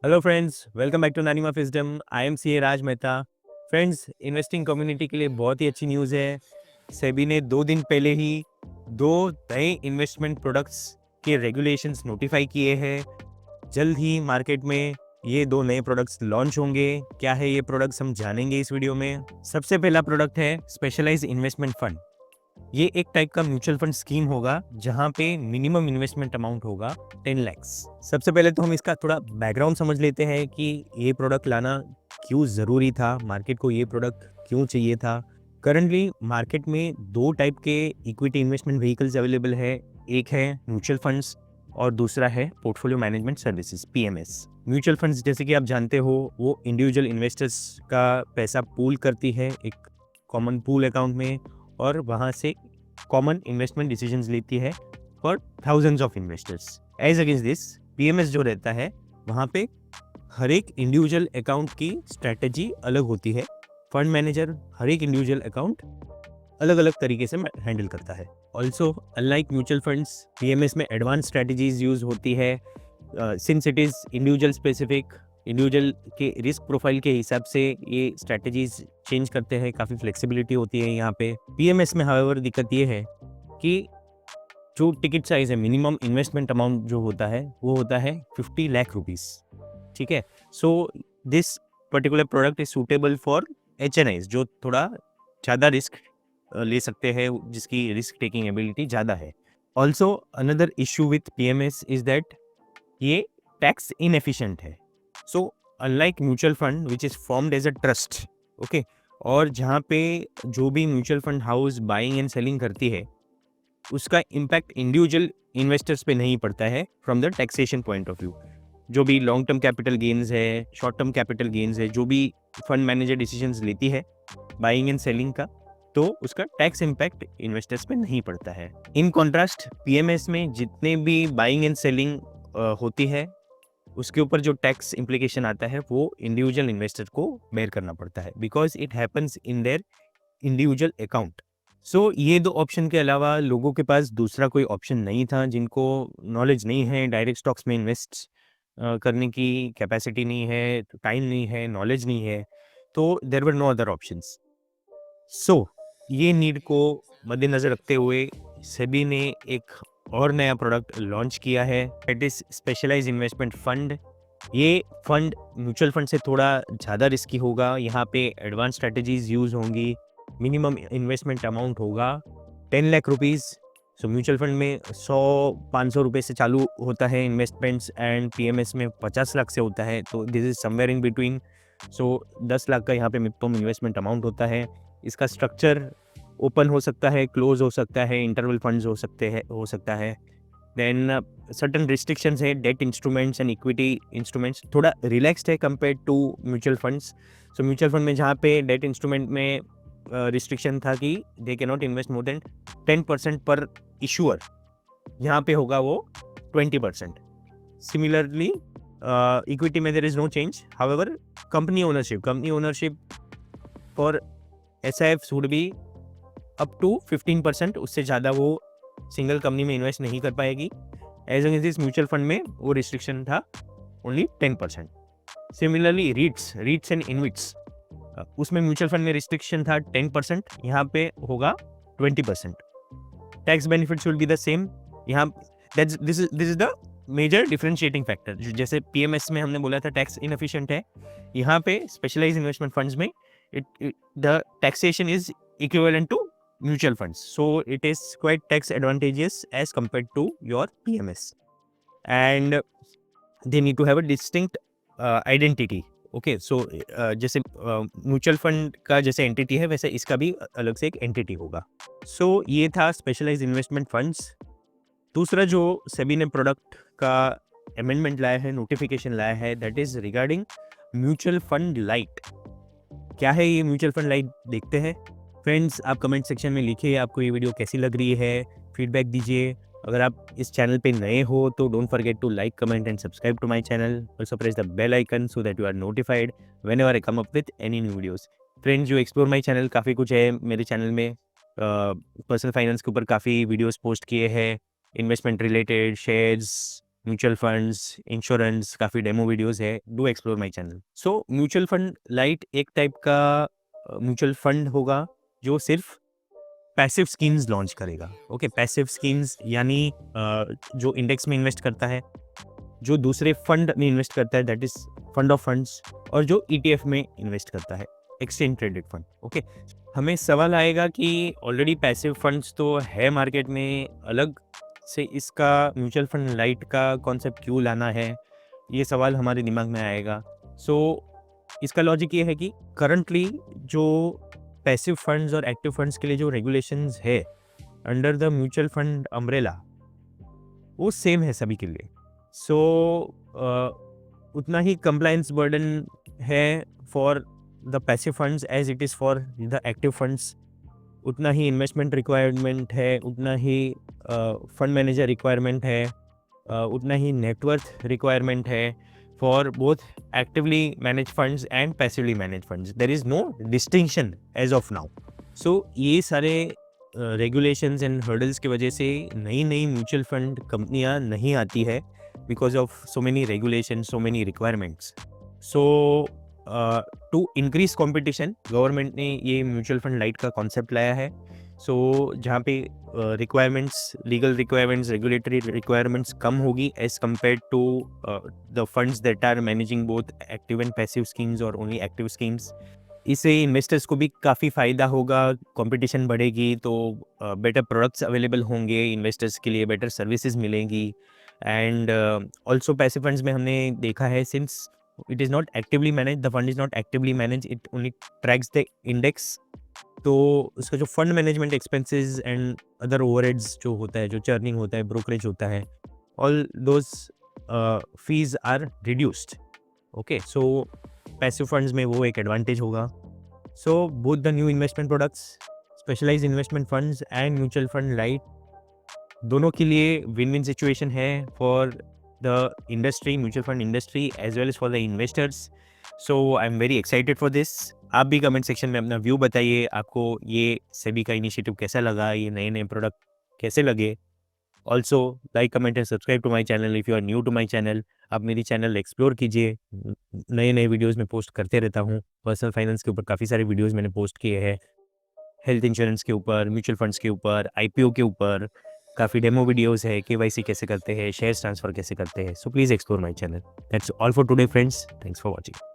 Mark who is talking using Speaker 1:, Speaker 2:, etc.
Speaker 1: Hello friends, welcome back to Nani of wisdom. I am C A Raj Mehta. Friends, investing community के लिए बहुत ही अच्छी news है। सेबी ने 2 दिन पहले ही 2 नए इन्वेस्टमेंट प्रोडक्ट्स के रेगुलेशंस नोटिफाई किए हैं। जल्द ही मार्केट में ये 2 नए प्रोडक्ट्स लॉन्च होंगे। क्या है ये प्रोडक्ट्स, हम जानेंगे इस वीडियो में। सबसे पहला प्रोडक्ट है स्पेशलाइज्ड इन्वेस्टमेंट फंड। ये एक टाइप का म्यूचुअल फंड स्कीम होगा जहां पे मिनिमम इन्वेस्टमेंट अमाउंट होगा 10 लैक्स। सबसे पहले तो हम इसका थोड़ा बैकग्राउंड समझ लेते हैं कि ये प्रोडक्ट लाना क्यों ज़रूरी था, मार्केट को ये प्रोडक्ट क्यों चाहिए था। करंटली मार्केट में 2 टाइप के इक्विटी इन्वेस्टमेंट व्हीकल्स अवेलेबल है। एक है म्यूचुअल फंड्स और दूसरा है portfolio management services, PMS. Mutual funds, जैसे कि आप जानते हो, वो इंडिविजुअल इन्वेस्टर्स का पैसा पूल करती है एक कॉमन पूल अकाउंट में और वहाँ से कॉमन इन्वेस्टमेंट डिसीजंस लेती है for thousands of investors. As against this, PMS जो रहता है वहाँ पे हर एक इंडिविजुअल अकाउंट की स्ट्रैटेजी अलग होती है। फंड मैनेजर हर एक इंडिविजुअल अकाउंट अलग अलग तरीके से हैंडल करता है। Also unlike mutual funds, PMS में एडवांस स्ट्रैटेजीज यूज होती है। Since it is individual specific, individual के रिस्क प्रोफाइल के हिसाब से ये स्ट्रैटेजीज चेंज करते हैं। काफ़ी फ्लेक्सिबिलिटी होती है यहाँ पे। पीएमएस में हाउएवर दिक्कत ये है कि जो टिकट साइज है, मिनिमम इन्वेस्टमेंट अमाउंट जो होता है वो होता है 50 लाख रुपीस। ठीक है। So this particular product is suitable for HNIs जो थोड़ा ज़्यादा रिस्क ले सकते हैं, जिसकी रिस्क टेकिंग एबिलिटी ज़्यादा है। Also another issue with PMS is that ये टैक्स इनएफिशिएंट है। So unlike mutual fund which is formed as a trust, okay, और जहाँ पे जो भी mutual fund house buying and selling करती है उसका इम्पैक्ट इंडिविजुअल इन्वेस्टर्स पे नहीं पड़ता है from the taxation point of view. जो भी लॉन्ग टर्म कैपिटल गेन्स है, शॉर्ट टर्म कैपिटल गेन्स है, जो भी फंड मैनेजर डिसीजंस लेती है बाइंग एंड सेलिंग का, तो उसका टैक्स इम्पैक्ट इन्वेस्टर्स पे नहीं पड़ता है। इन कॉन्ट्रास्ट पीएमएस में जितने भी बाइंग एंड सेलिंग होती है उसके ऊपर जो टैक्स इम्प्लीकेशन आता है वो इंडिविजुअल इन्वेस्टर को बेयर करना पड़ता है, because it happens in their individual account. So ये 2 ऑप्शन के अलावा लोगों के पास दूसरा कोई ऑप्शन नहीं था। जिनको नॉलेज नहीं है, डायरेक्ट स्टॉक्स में इन्वेस्ट करने की कैपेसिटी नहीं है, टाइम नहीं है, नॉलेज नहीं है, तो there were no other options. So ये नीड को मद्देनजर रखते हुए सेबी ने एक और नया प्रोडक्ट लॉन्च किया है। It is specialised investment fund. ये फंड म्यूचुअल फंड से थोड़ा ज़्यादा रिस्की होगा। यहाँ पे एडवांस स्ट्रेटजीज यूज होंगी। मिनिमम इन्वेस्टमेंट अमाउंट होगा 10 lakh rupees. So mutual fund में 100-500 रुपये से चालू होता है इन्वेस्टमेंट्स, एंड पीएमएस में 50 लाख से होता है। तो this is somewhere in between. So 10 lakh का यहाँ पे मिनिमम इन्वेस्टमेंट अमाउंट होता है। इसका स्ट्रक्चर ओपन हो सकता है, क्लोज हो सकता है, इंटरवल फंड्स हो सकता है। देन सर्टन रिस्ट्रिक्शंस है, debt instruments and equity instruments थोड़ा रिलैक्स्ड है compare to mutual funds. So mutual fund में जहाँ पे डेट इंस्ट्रूमेंट में रिस्ट्रिक्शन था कि they can not invest more than 10% per issuer, यहाँ पे होगा वो 20%। सिमिलरली इक्विटी में there is no change. However company ownership for SIFs would be up to 15%। उससे ज़्यादा वो सिंगल कंपनी में इन्वेस्ट नहीं कर पाएगी। As against this mutual fund में वो रिस्ट्रिक्शन था only 10%। Similarly REITs and InvITs, उसमें म्यूचुअल फंड में रिस्ट्रिक्शन था 10%, यहाँ पे होगा 20%। Tax benefits will be the same. यहाँ this is the major differentiating factor. जैसे पीएमएस में हमने बोला था टैक्स इनएफिशिएंट है, यहाँ पे स्पेशलाइज्ड इन्वेस्टमेंट फंड्स में the taxation is equivalent to mutual funds, so it is quite tax advantageous as compared to your PMS, and they need to have a distinct identity. Okay, so जैसे mutual fund का जैसे entity है वैसे इसका भी अलग से एक एंटिटी होगा। सो ये था स्पेशलाइज्ड इन्वेस्टमेंट फंड्स। दूसरा जो सेबी ने प्रोडक्ट का अमेंडमेंट लाया है, नोटिफिकेशन लाया है, that is regarding mutual fund light. क्या है ये म्यूचुअल फंड लाइट, देखते हैं। फ्रेंड्स, आप कमेंट सेक्शन में लिखिए आपको ये वीडियो कैसी लग रही है, फीडबैक दीजिए। अगर आप इस चैनल पे नए हो तो don't forget to like, comment and subscribe to my channel. Also press the bell icon so that you are notified whenever I come up with any new videos. Friends, जो explore my channel, काफ़ी कुछ है मेरे channel में। Personal finance के ऊपर काफ़ी videos post किए हैं, investment related, shares, mutual funds, insurance, काफ़ी डेमो वीडियोस है, do explore my channel. So mutual fund light एक टाइप का म्यूचुअल फंड होगा जो सिर्फ पैसिव स्कीम्स लॉन्च करेगा। ओके, पैसिव स्कीम्स यानी जो इंडेक्स में इन्वेस्ट करता है, जो दूसरे फंड में इन्वेस्ट करता है, that is fund of funds, और जो ETF में इन्वेस्ट करता है, एक्सचेंज ट्रेडेड फंड। ओके, हमें सवाल आएगा कि ऑलरेडी पैसिव फंड्स तो है मार्केट में, अलग से इसका म्यूचुअल फंड लाइट का कॉन्सेप्ट क्यों लाना है, ये सवाल हमारे दिमाग में आएगा। सो इसका लॉजिक ये है कि करंटली जो पैसिव फंड्स और एक्टिव फंड्स के लिए जो रेगुलेशंस है under the mutual fund umbrella, वो सेम है सभी के लिए। सो उतना ही कंप्लायंस बर्डन है for the passive funds as it is for the active funds. उतना ही इन्वेस्टमेंट रिक्वायरमेंट है, उतना ही फंड मैनेजर रिक्वायरमेंट है, उतना ही नेटवर्थ रिक्वायरमेंट है for both actively manage funds and passively manage funds. There is no distinction as of now. So ये सारे रेगुलेशंस एंड हर्डल्स की वजह से नई नई म्यूचुअल फंड कंपनियां नहीं आती है, because of so many regulation, so many requirements. So to increase competition government ने ये म्यूचुअल फंड लाइट का कॉन्सेप्ट लाया है। सो जहाँ पे requirements, legal requirements, regulatory requirements कम होगी as compare to the funds that are managing both active and passive schemes और ओनली एक्टिव स्कीम्स। इससे इन्वेस्टर्स को भी काफ़ी फ़ायदा होगा, कंपटीशन बढ़ेगी तो बेटर प्रोडक्ट्स अवेलेबल होंगे, इन्वेस्टर्स के लिए बेटर सर्विसेज मिलेंगी। एंड ऑल्सो पैसिव फंड्स में हमने देखा है, since it is not actively manage, the fund is not actively manage, it only tracks the index, तो उसका जो fund management expenses and other overheads जो होता है, जो चर्निंग होता है, ब्रोकरेज होता है, all those fees are reduced. Okay, so passive funds में वो एक एडवांटेज होगा। So both the new investment products, specialised investment funds and mutual fund lite, दोनों के लिए विन विन सिचुएशन है for the industry, mutual fund industry, as well as for the investors. So I am very excited for this. आप भी comment section में अपना view बताइए, आपको ये सेबी का इनिशिएटिव कैसा लगा, ये नए नए प्रोडक्ट कैसे लगे। Also like, comment and subscribe to my channel if you are new to my channel. आप मेरी चैनल एक्सप्लोर कीजिए, नए नए वीडियोज़ में पोस्ट करते रहता हूँ। पर्सनल फाइनेंस के ऊपर काफ़ी सारे वीडियोज़ मैंने पोस्ट किए हैं, हेल्थ इंश्योरेंस के ऊपर, म्यूचुअल फंड्स के ऊपर, IPO के ऊपर, काफ़ी डेमो वीडियोज़ है, KYC कैसे करते हैं, शेयर्स ट्रांसफ़र कैसे करते हैं। So please explore my channel. That's all for today friends, thanks for watching.